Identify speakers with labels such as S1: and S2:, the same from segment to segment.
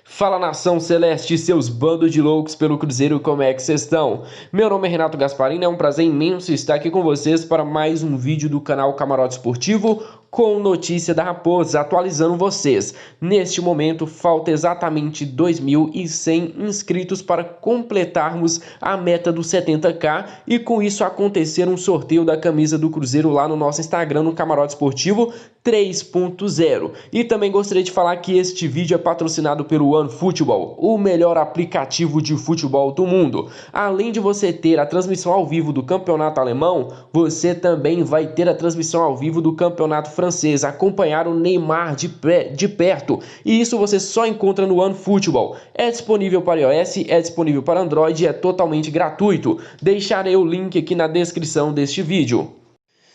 S1: Fala, nação celeste, seus bandos de loucos pelo Cruzeiro, como é que vocês estão? Meu nome é Renato Gasparini, é um prazer imenso estar aqui com vocês para mais um vídeo do canal Camarote Esportivo com notícia da Raposa, atualizando vocês. Neste momento, falta exatamente 2.100 inscritos para completarmos a meta dos 70k e com isso acontecer um sorteio da camisa do Cruzeiro lá no nosso Instagram, no Camarote Esportivo 3.0. E também gostaria de falar que este vídeo é patrocinado pelo OneFootball, o melhor aplicativo de futebol do mundo. Além de você ter a transmissão ao vivo do campeonato alemão, você também vai ter a transmissão ao vivo do campeonato francês, acompanhar o Neymar de perto. E isso você só encontra no OneFootball. É disponível para iOS, é disponível para Android e é totalmente gratuito. Deixarei o link aqui na descrição deste vídeo.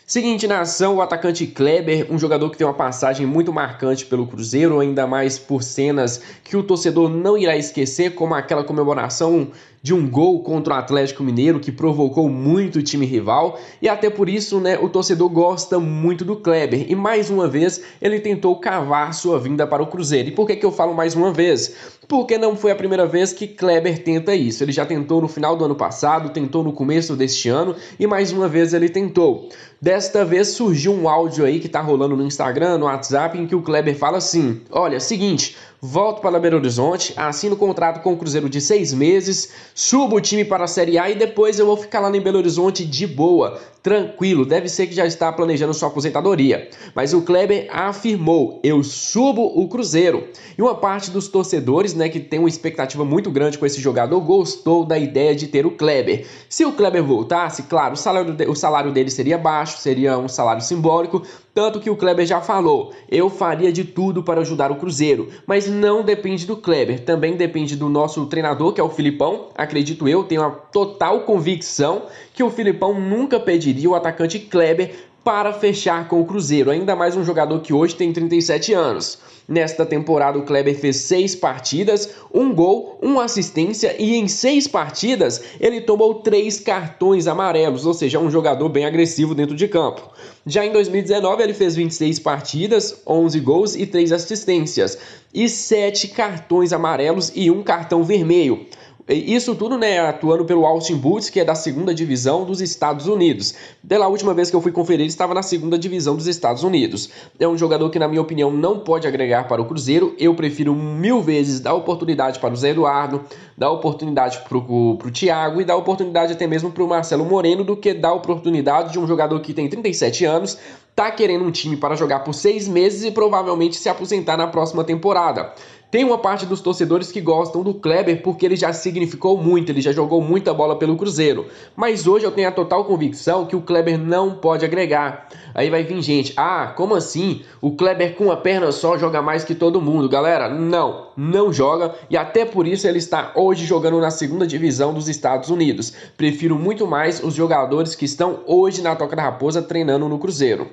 S1: Seguinte, nação, o atacante Kleber, um jogador que tem uma passagem muito marcante pelo Cruzeiro, ainda mais por cenas que o torcedor não irá esquecer, como aquela comemoração de um gol contra o Atlético Mineiro, que provocou muito o time rival, e até por isso, né, o torcedor gosta muito do Kleber, e mais uma vez ele tentou cavar sua vinda para o Cruzeiro. E por que eu falo mais uma vez? Porque não foi a primeira vez que Kleber tenta isso. Ele já tentou no final do ano passado, tentou no começo deste ano, e mais uma vez ele tentou. Desta vez surgiu um áudio aí que tá rolando no Instagram, no WhatsApp, em que o Kleber fala assim: olha, seguinte, volto para Belo Horizonte, assino contrato com o Cruzeiro de 6 meses, subo o time para a Série A e depois eu vou ficar lá em Belo Horizonte de boa, tranquilo. Deve ser que já está planejando sua aposentadoria. Mas o Kleber afirmou: eu subo o Cruzeiro. E uma parte dos torcedores, né, que tem uma expectativa muito grande com esse jogador, gostou da ideia de ter o Kleber. Se o Kleber voltasse, claro, o salário dele seria baixo, seria um salário simbólico, tanto que o Kleber já falou: eu faria de tudo para ajudar o Cruzeiro. Mas não depende do Kleber, também depende do nosso treinador, que é o Filipão. Acredito eu, tenho uma total convicção que o Filipão nunca pediria o atacante Kleber para fechar com o Cruzeiro, ainda mais um jogador que hoje tem 37 anos. Nesta temporada o Kleber fez 6 partidas, 1 gol, 1 assistência e em 6 partidas ele tomou 3 cartões amarelos, ou seja, um jogador bem agressivo dentro de campo. Já em 2019 ele fez 26 partidas, 11 gols e 3 assistências e 7 cartões amarelos e 1 cartão vermelho. Isso tudo, né, atuando pelo Austin Boots, que é da 2ª divisão dos Estados Unidos. Pela última vez que eu fui conferir, ele estava na 2ª divisão dos Estados Unidos. É um jogador que, na minha opinião, não pode agregar para o Cruzeiro. Eu prefiro 1000 vezes dar oportunidade para o Zé Eduardo, dar oportunidade para o Thiago e dar oportunidade até mesmo para o Marcelo Moreno, do que dar oportunidade de um jogador que tem 37 anos, tá querendo um time para jogar por 6 meses e provavelmente se aposentar na próxima temporada. Tem uma parte dos torcedores que gostam do Kleber porque ele já significou muito, ele já jogou muita bola pelo Cruzeiro. Mas hoje eu tenho a total convicção que o Kleber não pode agregar. Aí vai vir gente: ah, como assim? O Kleber com uma perna só joga mais que todo mundo. Galera, não joga, e até por isso ele está hoje jogando na 2ª divisão dos Estados Unidos. Prefiro muito mais os jogadores que estão hoje na Toca da Raposa treinando no Cruzeiro.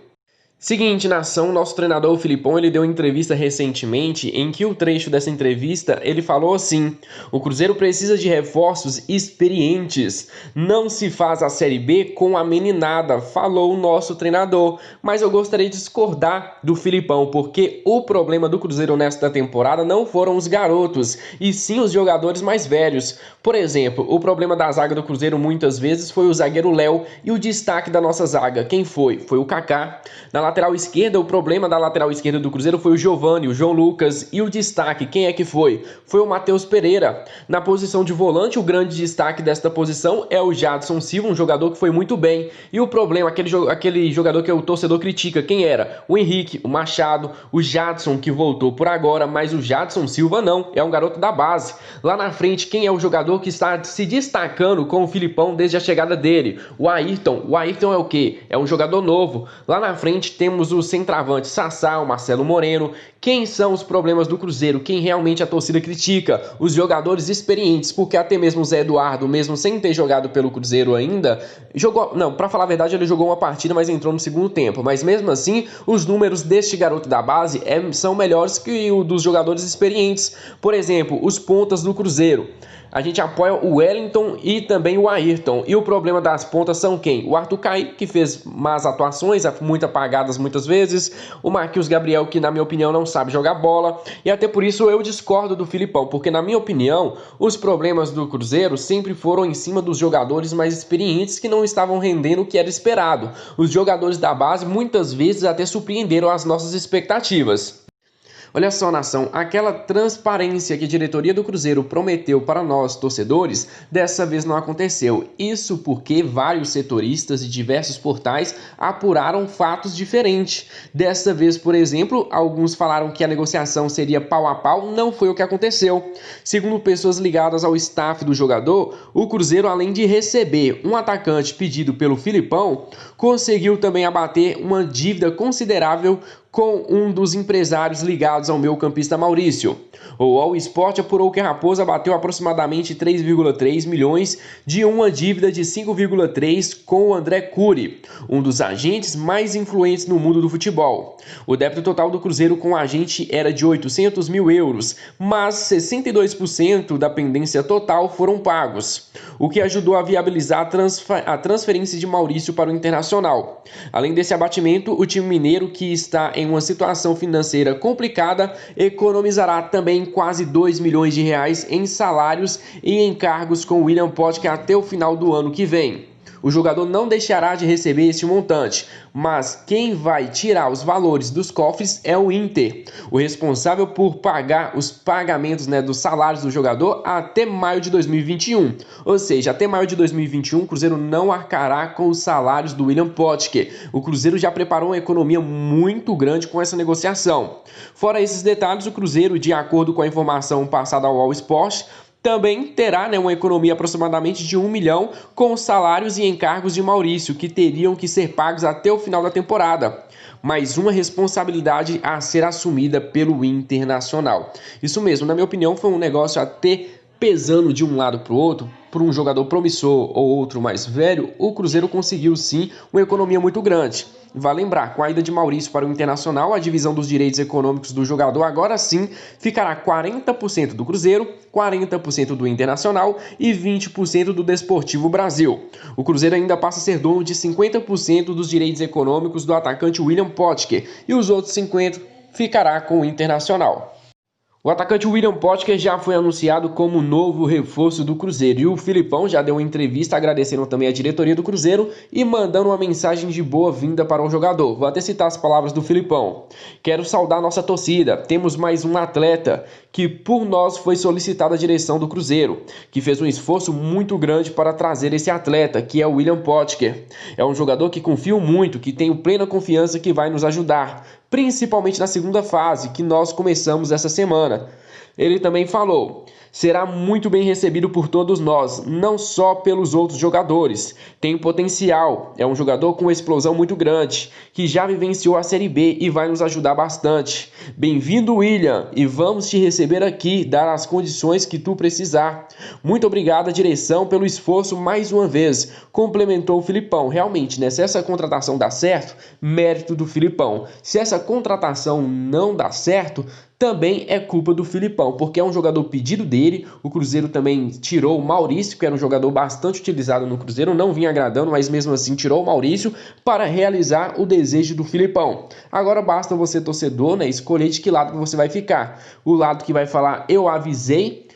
S1: Seguinte, nação, nosso treinador, o Filipão, ele deu uma entrevista recentemente em que o trecho dessa entrevista ele falou assim: o Cruzeiro precisa de reforços experientes, não se faz a Série B com a meninada, falou o nosso treinador. Mas eu gostaria de discordar do Filipão, porque o problema do Cruzeiro nesta temporada não foram os garotos, e sim os jogadores mais velhos. Por exemplo, o problema da zaga do Cruzeiro muitas vezes foi o zagueiro Léo, e o destaque da nossa zaga, quem foi? Foi o Kaká. Na lateral esquerda, o problema da lateral esquerda do Cruzeiro foi o Giovani, o João Lucas, e o destaque, quem é que foi? Foi o Matheus Pereira. Na posição de volante, o grande destaque desta posição é o Jadson Silva, um jogador que foi muito bem. E o problema, aquele jogador que o torcedor critica, quem era? O Henrique, o Machado, o Jadson, que voltou por agora, mas o Jadson Silva não, é um garoto da base. Lá na frente, quem é o jogador que está se destacando com o Filipão desde a chegada dele? O Ayrton. O Ayrton é o quê? É um jogador novo. Lá na frente temos o centroavante Sassá, o Marcelo Moreno. Quem são os problemas do Cruzeiro? Quem realmente a torcida critica? Os jogadores experientes, porque até mesmo o Zé Eduardo, mesmo sem ter jogado pelo Cruzeiro ainda, jogou, não, pra falar a verdade, ele jogou uma partida, mas entrou no segundo tempo. Mas mesmo assim, os números deste garoto da base são melhores que o dos jogadores experientes. Por exemplo, os pontas do Cruzeiro. A gente apoia o Wellington e também o Ayrton. E o problema das pontas são quem? O Arthur Caí, que fez más atuações, muito apagado erradas muitas vezes, o Marquinhos Gabriel, que na minha opinião não sabe jogar bola, e até por isso eu discordo do Filipão, porque na minha opinião, os problemas do Cruzeiro sempre foram em cima dos jogadores mais experientes que não estavam rendendo o que era esperado. Os jogadores da base muitas vezes até surpreenderam as nossas expectativas. Olha só, nação, aquela transparência que a diretoria do Cruzeiro prometeu para nós, torcedores, dessa vez não aconteceu. Isso porque vários setoristas e diversos portais apuraram fatos diferentes. Dessa vez, por exemplo, alguns falaram que a negociação seria pau a pau, não foi o que aconteceu. Segundo pessoas ligadas ao staff do jogador, o Cruzeiro, além de receber um atacante pedido pelo Filipão, conseguiu também abater uma dívida considerável com um dos empresários ligados ao meio-campista Maurício. O All Sport apurou que a Raposa bateu aproximadamente 3,3 milhões de uma dívida de 5,3 com o André Cury, um dos agentes mais influentes no mundo do futebol. O débito total do Cruzeiro com o agente era de 800 mil euros, mas 62% da pendência total foram pagos, o que ajudou a viabilizar a transferência de Maurício para o Internacional. Além desse abatimento, o time mineiro, que está em uma situação financeira complicada, economizará também quase 2 milhões de reais em salários e encargos com William Potker até o final do ano que vem. O jogador não deixará de receber este montante, mas quem vai tirar os valores dos cofres é o Inter, o responsável por pagar os pagamentos, dos salários do jogador até maio de 2021. Ou seja, até maio de 2021 o Cruzeiro não arcará com os salários do William Potker. O Cruzeiro já preparou uma economia muito grande com essa negociação. Fora esses detalhes, o Cruzeiro, de acordo com a informação passada ao All Sport, também terá uma economia aproximadamente de 1 milhão com os salários e encargos de Maurício, que teriam que ser pagos até o final da temporada. Mais uma responsabilidade a ser assumida pelo Internacional. Isso mesmo, na minha opinião, foi um negócio até pesando de um lado para o outro. Por um jogador promissor ou outro mais velho, o Cruzeiro conseguiu sim uma economia muito grande. Vale lembrar, com a ida de Maurício para o Internacional, a divisão dos direitos econômicos do jogador agora sim ficará 40% do Cruzeiro, 40% do Internacional e 20% do Desportivo Brasil. O Cruzeiro ainda passa a ser dono de 50% dos direitos econômicos do atacante William Potker e os outros 50% ficará com o Internacional. O atacante William Potker já foi anunciado como novo reforço do Cruzeiro e o Filipão já deu uma entrevista agradecendo também a diretoria do Cruzeiro e mandando uma mensagem de boa-vinda para o jogador. Vou até citar as palavras do Filipão. Quero saudar nossa torcida, temos mais um atleta que por nós foi solicitado à direção do Cruzeiro, que fez um esforço muito grande para trazer esse atleta, que é o William Potker. É um jogador que confio muito, que tenho plena confiança que vai nos ajudar, principalmente na segunda fase, que nós começamos essa semana. Ele também falou: será muito bem recebido por todos nós, não só pelos outros jogadores. Tem potencial, é um jogador com uma explosão muito grande, que já vivenciou a Série B e vai nos ajudar bastante. Bem-vindo, William, e vamos te receber aqui, dar as condições que tu precisar. Muito obrigado à direção pelo esforço mais uma vez, complementou o Filipão. Realmente, se essa contratação dá certo, mérito do Filipão. Se essa contratação não dá certo, também é culpa do Filipão, porque é um jogador pedido dele. O Cruzeiro também tirou o Maurício, que era um jogador bastante utilizado no Cruzeiro, não vinha agradando, mas mesmo assim tirou o Maurício para realizar o desejo do Filipão. Agora basta você, torcedor, escolher de que lado você vai ficar. O lado que vai falar: eu avisei,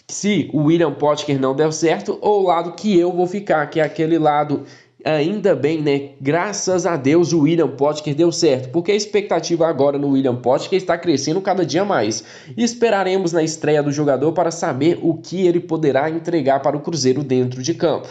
S1: se o William Potker não deu certo, ou o lado que eu vou ficar, que é aquele lado: ainda bem, graças a Deus o William Potker deu certo, porque a expectativa agora no William Potker está crescendo cada dia mais. E esperaremos na estreia do jogador para saber o que ele poderá entregar para o Cruzeiro dentro de campo.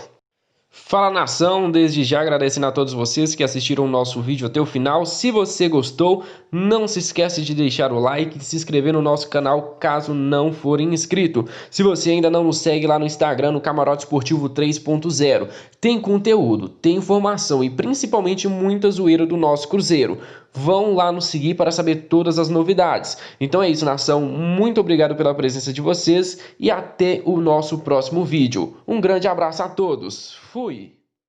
S1: Fala, nação, desde já agradecendo a todos vocês que assistiram o nosso vídeo até o final. Se você gostou, não se esquece de deixar o like e se inscrever no nosso canal caso não for inscrito. Se você ainda não nos segue lá no Instagram, no Camarote Esportivo 3.0, tem conteúdo, tem informação e principalmente muita zoeira do nosso Cruzeiro. Vão lá nos seguir para saber todas as novidades. Então é isso, nação, muito obrigado pela presença de vocês e até o nosso próximo vídeo. Um grande abraço a todos. Fui!